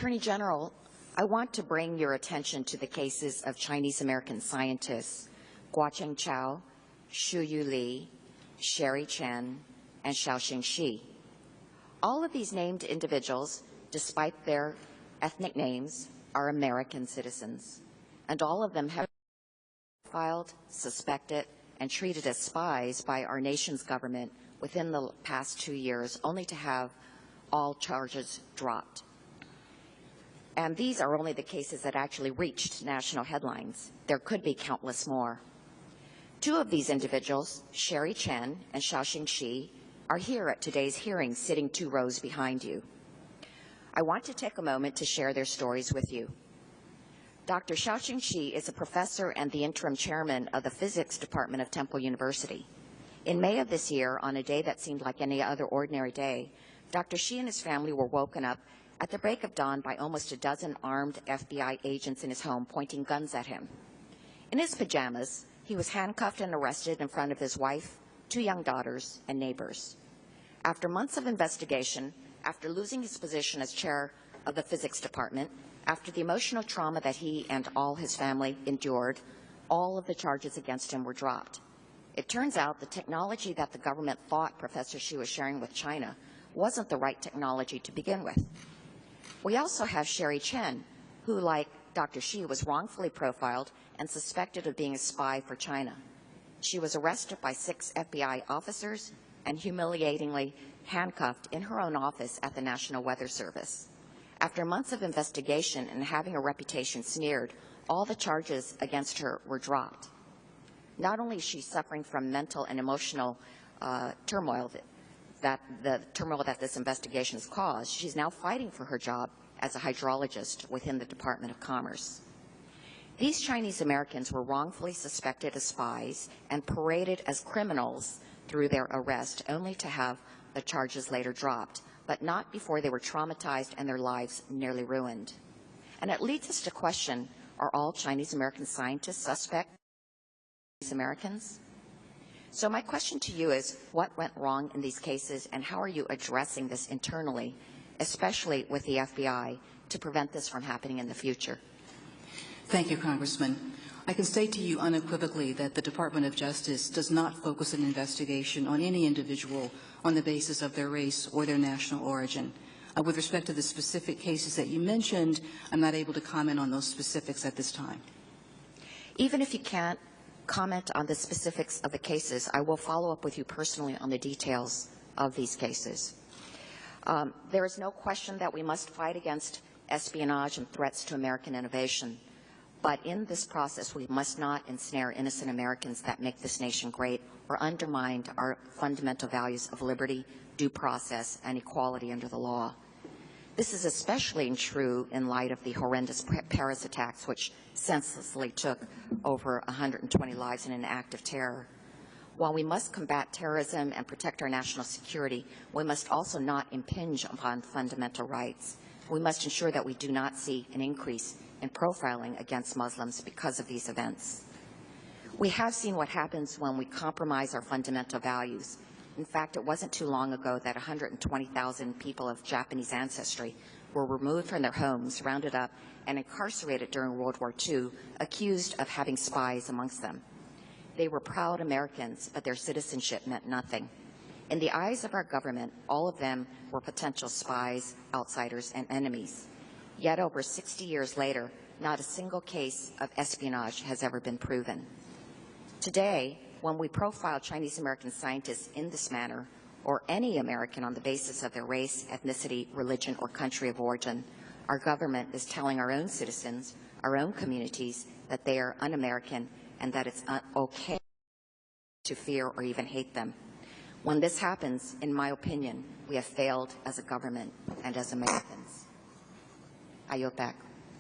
Attorney General, I want to bring your attention to the cases of Chinese-American scientists Guocheng Chao, Shuyu Li, Sherry Chen, and Xiaoxing Xi. All of these named individuals, despite their ethnic names, are American citizens, and all of them have been filed, suspected, and treated as spies by our nation's government within the past 2 years, only to have all charges dropped. And these are only the cases that actually reached national headlines. There could be countless more. 2 of these individuals, Sherry Chen and Xiaoxing Xi, are here at today's hearing, sitting 2 rows behind you. I want to take a moment to share their stories with you. Dr. Xiaoxing Xi is a professor and the interim chairman of the physics department of Temple University. In May of this year, on a day that seemed like any other ordinary day, Dr. Xi and his family were woken up at the break of dawn by almost a dozen armed FBI agents in his home pointing guns at him. In his pajamas, he was handcuffed and arrested in front of his wife, 2 young daughters, and neighbors. After months of investigation, after losing his position as chair of the physics department, after the emotional trauma that he and all his family endured, all of the charges against him were dropped. It turns out the technology that the government thought Professor Xi was sharing with China wasn't the right technology to begin with. We also have Sherry Chen, who, like Dr. Xi, was wrongfully profiled and suspected of being a spy for China. She was arrested by 6 FBI officers and humiliatingly handcuffed in her own office at the National Weather Service. After months of investigation and having her reputation smeared, all the charges against her were dropped. Not only is she suffering from mental and emotional turmoil that this investigation has caused, she's now fighting for her job as a hydrologist within the Department of Commerce. These Chinese Americans were wrongfully suspected as spies and paraded as criminals through their arrest, only to have the charges later dropped, but not before they were traumatized and their lives nearly ruined. And it leads us to question, are all Chinese American scientists suspect Chinese Americans? So my question to you is, what went wrong in these cases, and how are you addressing this internally, especially with the FBI, to prevent this from happening in the future? Thank you, Congressman. I can say to you unequivocally that the Department of Justice does not focus an investigation on any individual on the basis of their race or their national origin. With respect to the specific cases that you mentioned, I'm not able to comment on those specifics at this time. Even if you can't comment on the specifics of the cases, I will follow up with you personally on the details of these cases. There is no question that we must fight against espionage and threats to American innovation. But in this process, we must not ensnare innocent Americans that make this nation great or undermine our fundamental values of liberty, due process, and equality under the law. This is especially true in light of the horrendous Paris attacks, which senselessly took over 120 lives in an act of terror. While we must combat terrorism and protect our national security, we must also not impinge upon fundamental rights. We must ensure that we do not see an increase in profiling against Muslims because of these events. We have seen what happens when we compromise our fundamental values. In fact, it wasn't too long ago that 120,000 people of Japanese ancestry were removed from their homes, rounded up, and incarcerated during World War II, accused of having spies amongst them. They were proud Americans, but their citizenship meant nothing. In the eyes of our government, all of them were potential spies, outsiders, and enemies. Yet over 60 years later, not a single case of espionage has ever been proven. Today, when we profile Chinese American scientists in this manner, or any American on the basis of their race, ethnicity, religion, or country of origin, our government is telling our own citizens, our own communities, that they are un-American and that it's okay to fear or even hate them. When this happens, in my opinion, we have failed as a government and as Americans. I yield back.